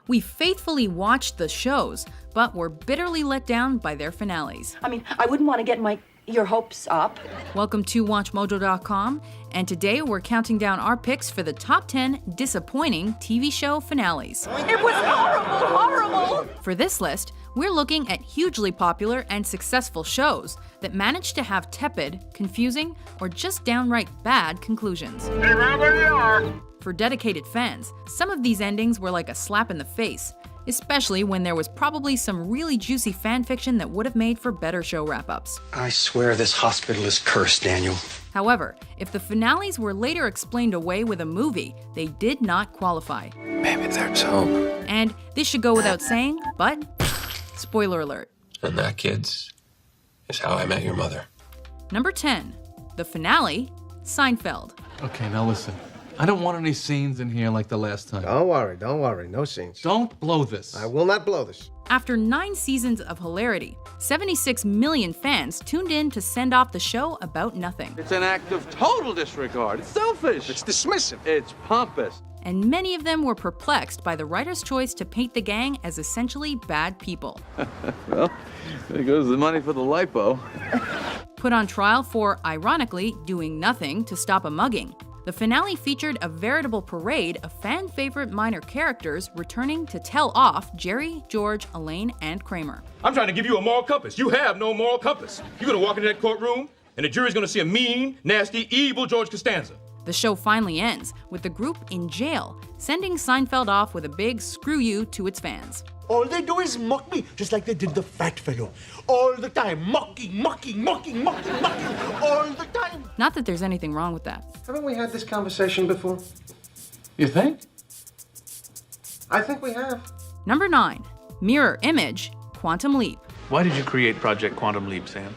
We faithfully watched the shows, but were bitterly let down by their finales. I mean, I wouldn't want to get your hopes up. Welcome to WatchMojo.com, and today we're counting down our picks for the top 10 disappointing TV show finales. It was horrible, horrible! For this list, we're looking at hugely popular and successful shows that managed to have tepid, confusing, or just downright bad conclusions. Hey, there you are. For dedicated fans, some of these endings were like a slap in the face, especially when there was probably some really juicy fanfiction that would have made for better show wrap-ups. I swear this hospital is cursed, Daniel. However, if the finales were later explained away with a movie, they did not qualify. Maybe there's hope. And this should go without saying, but spoiler alert. And that, kids, is How I Met Your Mother. Number 10, the finale, Seinfeld. Okay, now listen. I don't want any scenes in here like the last time. Don't worry, no scenes. Don't blow this. I will not blow this. After 9 seasons of hilarity, 76 million fans tuned in to send off the show about nothing. It's an act of total disregard. It's selfish. It's dismissive. It's pompous. And many of them were perplexed by the writer's choice to paint the gang as essentially bad people. Well, there goes the money for the lipo. Put on trial for, ironically, doing nothing to stop a mugging, the finale featured a veritable parade of fan-favorite minor characters returning to tell off Jerry, George, Elaine, and Kramer. I'm trying to give you a moral compass. You have no moral compass. You're gonna walk into that courtroom, and the jury's gonna see a mean, nasty, evil George Costanza. The show finally ends with the group in jail, sending Seinfeld off with a big screw you to its fans. All they do is mock me, just like they did the fat fellow. All the time, mocking, all the time. Not that there's anything wrong with that. Haven't we had this conversation before? You think? I think we have. Number 9, Mirror Image, Quantum Leap. Why did you create Project Quantum Leap, Sam?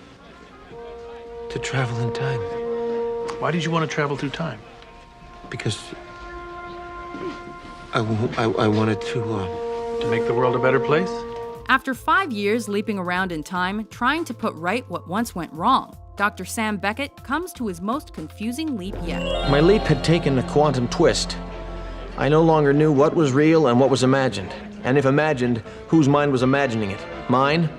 To travel in time. Why did you want to travel through time? Because I wanted to, To make the world a better place? After 5 years leaping around in time, trying to put right what once went wrong, Dr. Sam Beckett comes to his most confusing leap yet. My leap had taken a quantum twist. I no longer knew what was real and what was imagined. And if imagined, whose mind was imagining it? Mine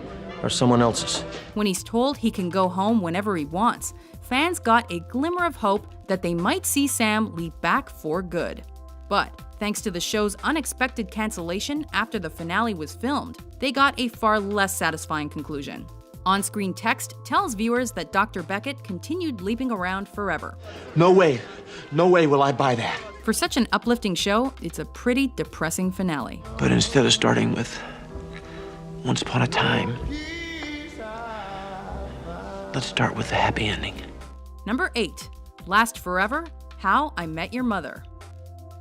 or someone else's? When he's told he can go home whenever he wants, fans got a glimmer of hope that they might see Sam leap back for good. But thanks to the show's unexpected cancellation after the finale was filmed, they got a far less satisfying conclusion. On-screen text tells viewers that Dr. Beckett continued leaping around forever. No way will I buy that. For such an uplifting show, it's a pretty depressing finale. But instead of starting with Once Upon a Time, let's start with the happy ending. Number 8, Last Forever, How I Met Your Mother.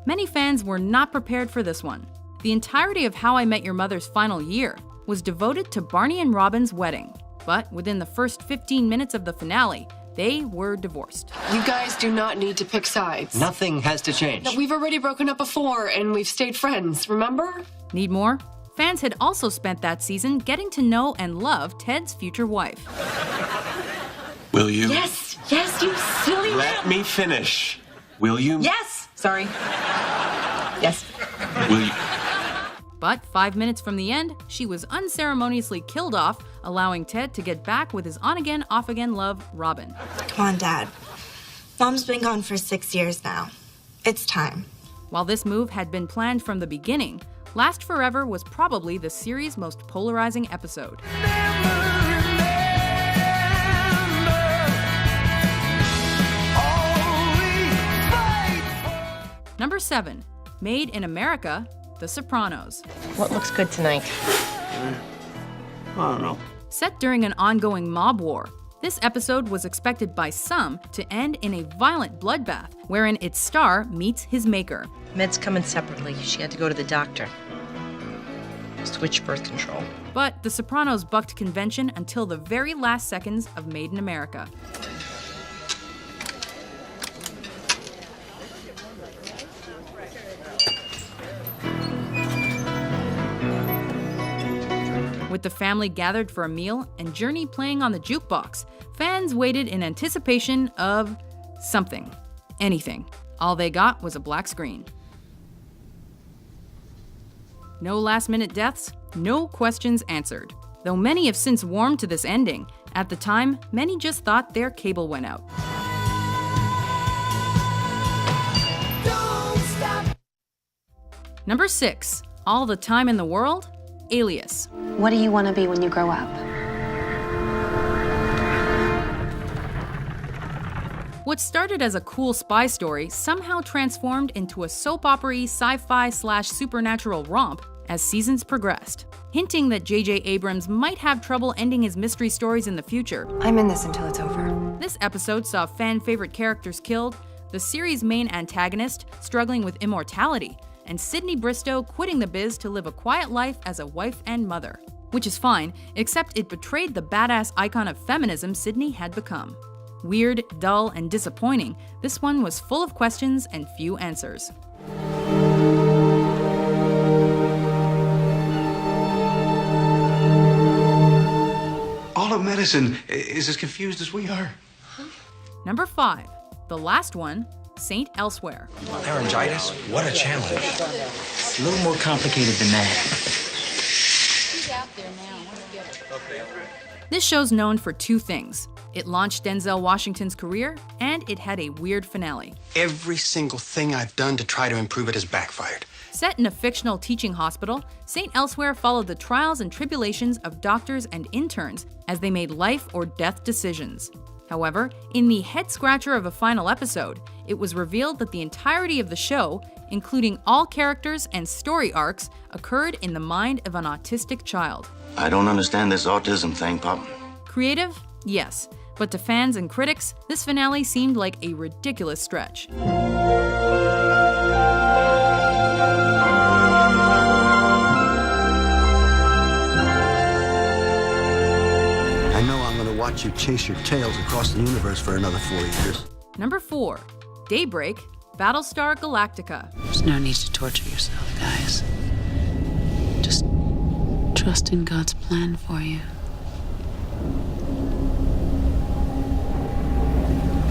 Many fans were not prepared for this one. The entirety of How I Met Your Mother's final year was devoted to Barney and Robin's wedding. But within the first 15 minutes of the finale, they were divorced. You guys do not need to pick sides. Nothing has to change. No, we've already broken up before, and we've stayed friends, remember? Need more? Fans had also spent that season getting to know and love Ted's future wife. Will you? Yes, you silly Let me finish. Will you? Yes! Sorry. Yes. Will you? But 5 minutes from the end, she was unceremoniously killed off, allowing Ted to get back with his on-again, off-again love, Robin. Come on, Dad. Mom's been gone for 6 years now. It's time. While this move had been planned from the beginning, Last Forever was probably the series' most polarizing episode. Number 7, Made in America, The Sopranos. What looks good tonight? I don't know. Set during an ongoing mob war, this episode was expected by some to end in a violent bloodbath, wherein its star meets his maker. Meds come in separately. She had to go to the doctor. Switch birth control. But The Sopranos bucked convention until the very last seconds of Made in America. With the family gathered for a meal and Journey playing on the jukebox, fans waited in anticipation of something. anything. All they got was a black screen. No last-minute deaths, no questions answered. Though many have since warmed to this ending, at the time, many just thought their cable went out. Number 6, All the Time in the World, Alias. What do you want to be when you grow up? What started as a cool spy story somehow transformed into a soap opera-y sci-fi/supernatural romp as seasons progressed, hinting that J.J. Abrams might have trouble ending his mystery stories in the future. I'm in this until it's over. This episode saw fan-favorite characters killed, the series' main antagonist struggling with immortality, and Sydney Bristow quitting the biz to live a quiet life as a wife and mother. Which is fine, except it betrayed the badass icon of feminism Sydney had become. Weird, dull, and disappointing, this one was full of questions and few answers. All of medicine is as confused as we are. Number 5, the last one, Saint Elsewhere. Laryngitis? What a challenge. A little more complicated than that. This show's known for two things. It launched Denzel Washington's career, and it had a weird finale. Every single thing I've done to try to improve it has backfired. Set in a fictional teaching hospital, Saint Elsewhere followed the trials and tribulations of doctors and interns as they made life or death decisions. However, in the head-scratcher of a final episode, it was revealed that the entirety of the show, including all characters and story arcs, occurred in the mind of an autistic child. I don't understand this autism thing, Pop. Creative? Yes. But to fans and critics, this finale seemed like a ridiculous stretch. I know I'm going to watch you chase your tails across the universe for another 4 years. Number 4, Daybreak, Battlestar Galactica. There's no need to torture yourself, guys. Just trust in God's plan for you.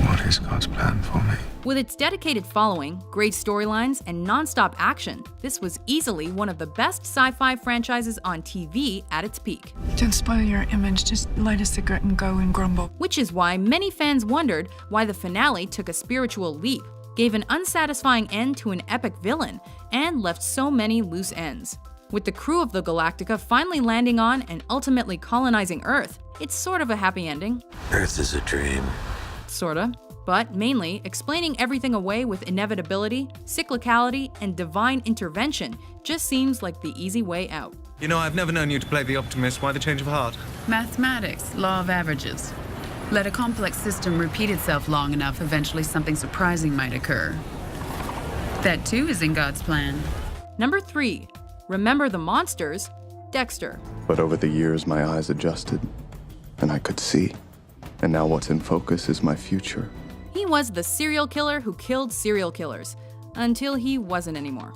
What is God's plan for me? With its dedicated following, great storylines, and non-stop action, this was easily one of the best sci-fi franchises on TV at its peak. Don't spoil your image, just light a cigarette and go and grumble. Which is why many fans wondered why the finale took a spiritual leap, gave an unsatisfying end to an epic villain, and left so many loose ends. With the crew of the Galactica finally landing on and ultimately colonizing Earth, it's sort of a happy ending. Earth is a dream. Sorta. But mainly, explaining everything away with inevitability, cyclicality, and divine intervention just seems like the easy way out. You know, I've never known you to play the optimist. Why the change of heart? Mathematics, law of averages. Let a complex system repeat itself long enough, eventually something surprising might occur. That too is in God's plan. Number 3, Remember the Monsters, Dexter. But over the years, my eyes adjusted, and I could see. And now what's in focus is my future. He was the serial killer who killed serial killers, until he wasn't anymore.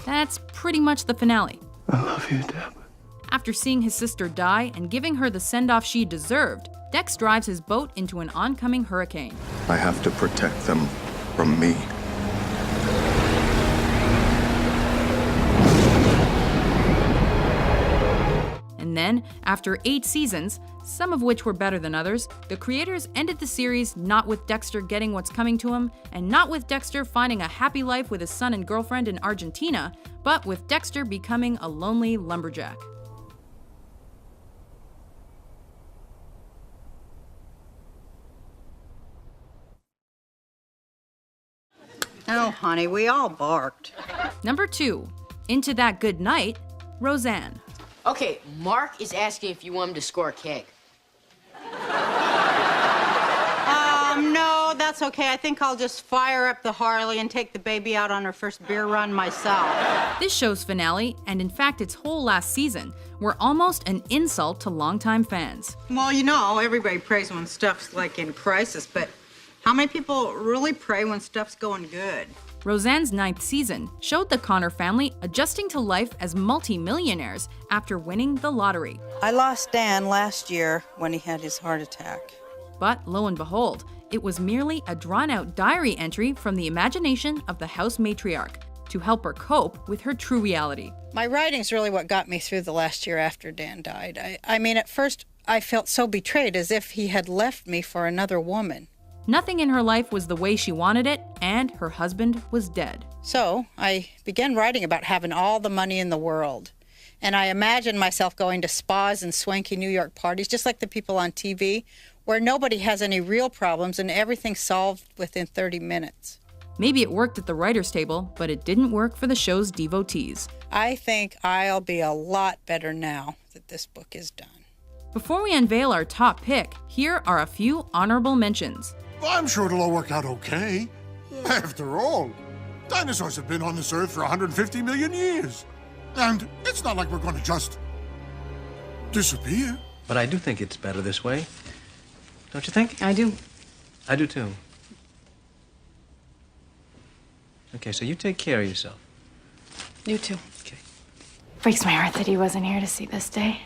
That's pretty much the finale. I love you, Deb. After seeing his sister die and giving her the send-off she deserved, Dex drives his boat into an oncoming hurricane. I have to protect them from me. And then, after 8 seasons, some of which were better than others, the creators ended the series not with Dexter getting what's coming to him, and not with Dexter finding a happy life with his son and girlfriend in Argentina, but with Dexter becoming a lonely lumberjack. Oh, honey, we all barked. Number 2, Into That Good Night, Roseanne. Okay, Mark is asking if you want him to score a keg. No, that's okay. I think I'll just fire up the Harley and take the baby out on her first beer run myself. This show's finale, and in fact its whole last season, were almost an insult to longtime fans. Well, you know, everybody prays when stuff's like in crisis, but how many people really pray when stuff's going good? Roseanne's 9th season showed the Connor family adjusting to life as multi-millionaires after winning the lottery. I lost Dan last year when he had his heart attack. But lo and behold, it was merely a drawn-out diary entry from the imagination of the house matriarch to help her cope with her true reality. My writing's really what got me through the last year after Dan died. I mean, at first I felt so betrayed, as if he had left me for another woman. Nothing in her life was the way she wanted it, and her husband was dead. So I began writing about having all the money in the world. And I imagined myself going to spas and swanky New York parties, just like the people on TV, where nobody has any real problems and everything's solved within 30 minutes. Maybe it worked at the writer's table, but it didn't work for the show's devotees. I think I'll be a lot better now that this book is done. Before we unveil our top pick, here are a few honorable mentions. I'm sure it'll all work out okay. After all, dinosaurs have been on this earth for 150 million years. And it's not like we're going to just disappear. But I do think it's better this way. Don't you think? I do. I do too. Okay, so you take care of yourself. You too. Okay. Breaks my heart that he wasn't here to see this day.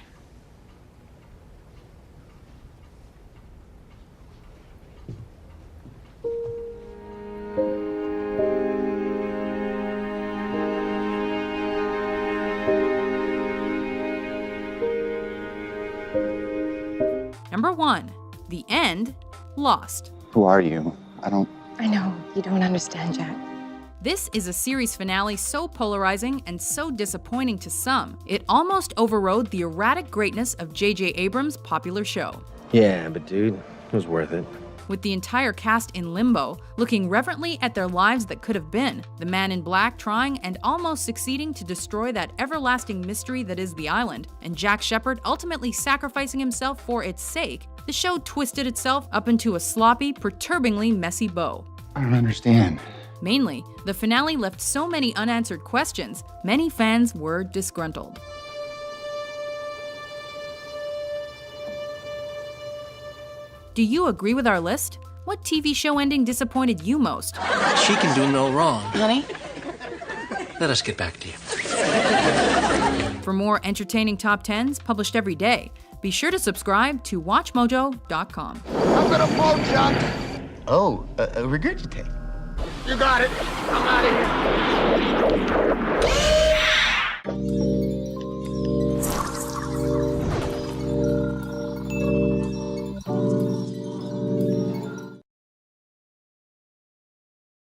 Number 1, The End, Lost. Who are you? I know, you don't understand, Jack. This is a series finale so polarizing and so disappointing to some, it almost overrode the erratic greatness of J.J. Abrams' popular show. Yeah, but dude, it was worth it. With the entire cast in limbo, looking reverently at their lives that could have been, the Man in Black trying and almost succeeding to destroy that everlasting mystery that is the island, and Jack Shephard ultimately sacrificing himself for its sake, the show twisted itself up into a sloppy, perturbingly messy bow. I don't understand. Mainly, the finale left so many unanswered questions, many fans were disgruntled. Do you agree with our list? What TV show ending disappointed you most? She can do no wrong. Honey? Let us get back to you. For more entertaining top 10s published every day, be sure to subscribe to WatchMojo.com. I'm gonna blow, Chuck. Oh, regurgitate. You got it. I'm out of here.